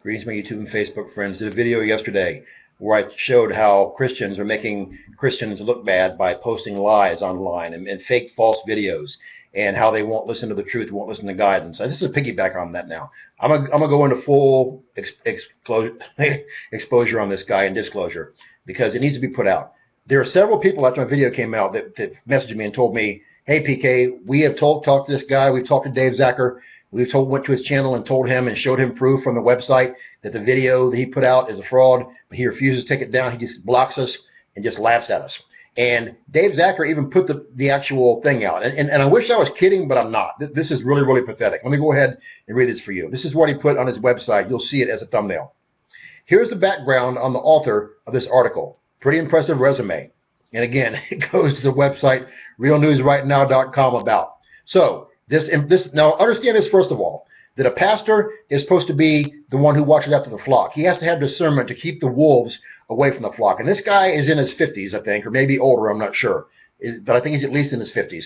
Greetings, my YouTube and Facebook friends. Did a video yesterday where I showed how Christians are making Christians look bad by posting lies online and fake false videos, and how they won't listen to the truth, won't listen to guidance. And this is a piggyback on that now. I'm gonna go into full exposure on this guy and disclosure, because it needs to be put out. There are several people after my video came out that messaged me and told me, "Hey PK, we have talked to this guy. We've talked to Dave Zacher. Went to his channel and told him and showed him proof from the website that the video that he put out is a fraud, but he refuses to take it down. He just blocks us and just laughs at us." And Dave Zacher even put the actual thing out. And I wish I was kidding, but I'm not. This is really, really pathetic. Let me go ahead and read this for you. This is what he put on his website. You'll see it as a thumbnail. Here's the background on the author of this article. Pretty impressive resume. And again, it goes to the website realnewsrightnow.com about. So, now understand this first of all, that a pastor is supposed to be the one who watches after the flock. He has to have discernment to keep the wolves away from the flock. And this guy is in his 50s, I think, or maybe older, I'm not sure. But I think he's at least in his 50s.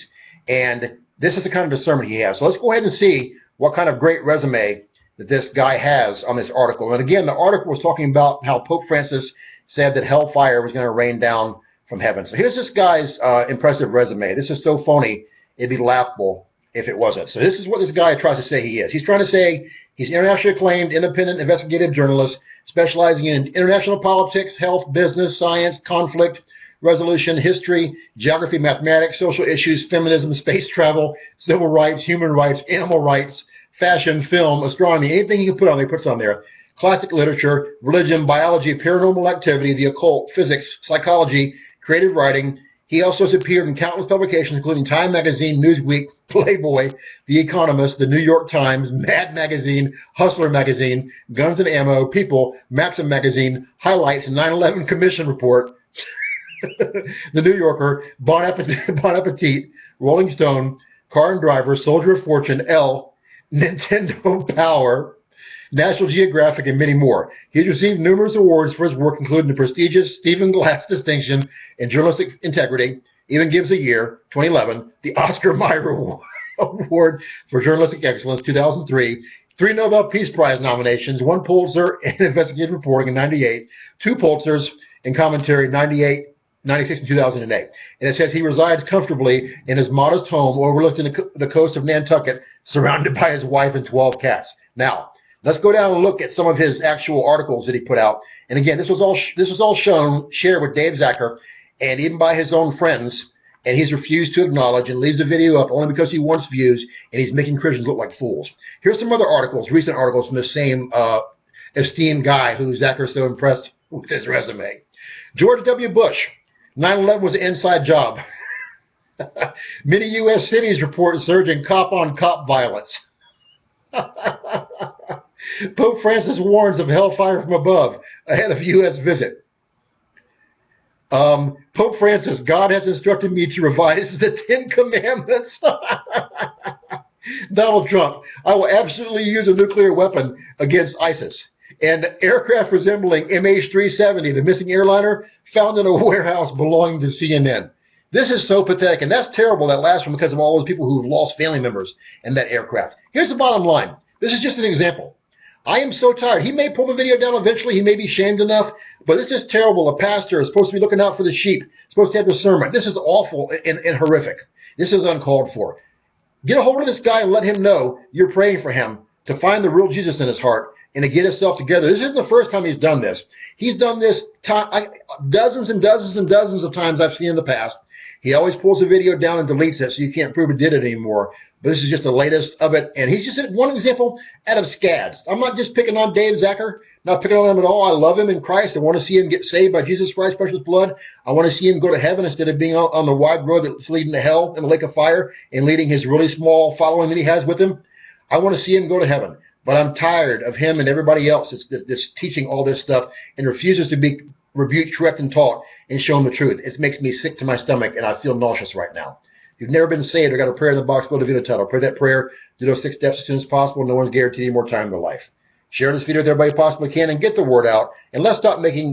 And this is the kind of discernment he has. So let's go ahead and see what kind of great resume that this guy has on this article. And again, the article was talking about how Pope Francis said that hellfire was going to rain down from heaven. So here's this guy's impressive resume. This is so phony, it'd be laughable if it wasn't. So this is what this guy tries to say he is. He's trying to say he's internationally acclaimed, independent, investigative journalist specializing in international politics, health, business, science, conflict resolution, history, geography, mathematics, social issues, feminism, space travel, civil rights, human rights, animal rights, fashion, film, astronomy, anything he can put on there, he puts on there. Classic literature, religion, biology, paranormal activity, the occult, physics, psychology, creative writing. He also has appeared in countless publications, including Time Magazine, Newsweek, Playboy, The Economist, The New York Times, Mad Magazine, Hustler Magazine, Guns and Ammo, People, Maxim Magazine, Highlights, 9/11 Commission Report, The New Yorker, Bon Appetit, Rolling Stone, Car and Driver, Soldier of Fortune, Elle, Nintendo Power, National Geographic, and many more. He has received numerous awards for his work, including the prestigious Stephen Glass Distinction in Journalistic Integrity. Even gives a year, 2011, the Oscar Mayer Award for Journalistic Excellence, 2003, 3 Nobel Peace Prize nominations, 1 Pulitzer in Investigative Reporting in 98, 2 Pulitzers in Commentary, 98, 96, and 2008. And it says he resides comfortably in his modest home overlooking the coast of Nantucket, surrounded by his wife and 12 cats. Now, let's go down and look at some of his actual articles that he put out. And again, this was all shared with Dave Zacher, and even by his own friends, and he's refused to acknowledge and leaves the video up only because he wants views, and he's making Christians look like fools. Here's some other articles, recent articles from the same esteemed guy who Zacher's so impressed with his resume. George W. Bush, 9/11 was an inside job. Many U.S. cities report a surge in cop-on-cop violence. Pope Francis warns of hellfire from above ahead of U.S. visit. Pope Francis, God has instructed me to revise the 10 Commandments. Donald Trump, I will absolutely use a nuclear weapon against ISIS. And aircraft resembling MH370, the missing airliner, found in a warehouse belonging to CNN. This is so pathetic, and that's terrible, that last one, because of all those people who've lost family members in that aircraft. Here's the bottom line. This is just an example. I am so tired. He may pull the video down eventually. He may be shamed enough, but this is terrible. A pastor is supposed to be looking out for the sheep, supposed to have discernment. This is awful and horrific. This is uncalled for. Get a hold of this guy and let him know you're praying for him to find the real Jesus in his heart and to get himself together. This isn't the first time he's done this. He's done this dozens and dozens and dozens of times I've seen in the past. He always pulls the video down and deletes it so you can't prove he did it anymore. But this is just the latest of it. And he's just one example out of scads. I'm not just picking on Dave Zacher, not picking on him at all. I love him in Christ. I want to see him get saved by Jesus Christ's precious blood. I want to see him go to heaven instead of being on the wide road that's leading to hell in the lake of fire and leading his really small following that he has with him. I want to see him go to heaven. But I'm tired of him and everybody else that's teaching all this stuff and refuses to be rebuked, correct, and taught and shown the truth. It makes me sick to my stomach, and I feel nauseous right now. If you've never been saved, I got a prayer in the box below the video title. Pray that prayer. Do those 6 steps as soon as possible. No one's guaranteed any more time in their life. Share this video with everybody you possibly can and get the word out. And let's stop making